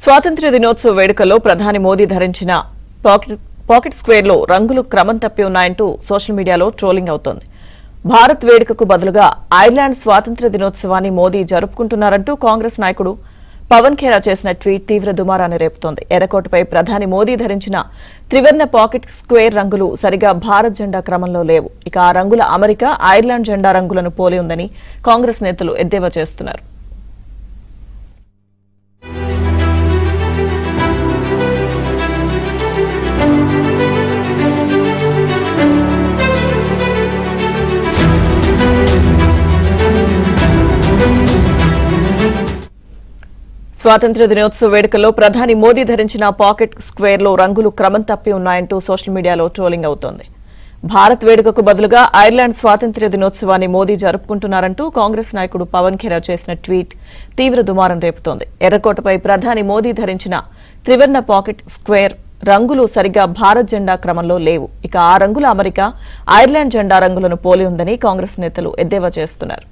స్వాతంత్ర్య దినోత్సవ వేడుకల్లో ప్రధాని మోదీ ధరించిన పాకెట్ స్క్వేర్లో రంగులు క్రమం తప్పి ఉన్నాయంటూ సోషల్ మీడియాలో ట్రోలింగ్ అవుతోంది. భారత్ వేడుకకు బదులుగా ఐర్లాండ్ స్వాతంత్ర్య దినోత్సవాన్ని మోదీ జరుపుకుంటున్నారంటూ కాంగ్రెస్ నాయకుడు పవన్ ఖేరా చేసిన ట్వీట్ తీవ్ర దుమారాన్ని రేపుతోంది. ఎర్రకోటపై ప్రధాని మోదీ ధరించిన త్రివర్ణ పాకెట్ స్క్వేర్ రంగులు సరిగా భారత్ జెండా క్రమంలో లేవు. ఇక ఆ రంగుల అమరిక ఐర్లాండ్ జెండా రంగులను పోలి ఉందని కాంగ్రెస్ నేతలు ఎద్దేవా చేస్తున్నారు. స్వాతంత్ర్య దినోత్సవ వేడుకల్లో ప్రధాని మోదీ ధరించిన పాకెట్ స్క్వేర్లో రంగులు క్రమం తప్పి ఉన్నాయంటూ సోషల్ మీడియాలో ట్రోలింగ్ అవుతోంది. భారత్ వేడుకకు బదులుగా ఐర్లాండ్ స్వాతంత్ర్య దినోత్సవాన్ని మోదీ జరుపుకుంటున్నారంటూ కాంగ్రెస్ నాయకుడు పవన్ ఖేరా చేసిన ట్వీట్ తీవ్ర దుమారం రేపుతోంది. ఎర్రకోటపై ప్రధాని మోదీ ధరించిన త్రివర్ణ పాకెట్ స్క్వేర్ రంగులు సరిగా భారత్ జెండా క్రమంలో లేవు. ఇక ఆ రంగుల అమరిక ఐర్లాండ్ జెండా రంగులను పోలి ఉందని కాంగ్రెస్ నేతలు ఎద్దేవా చేస్తున్నారు.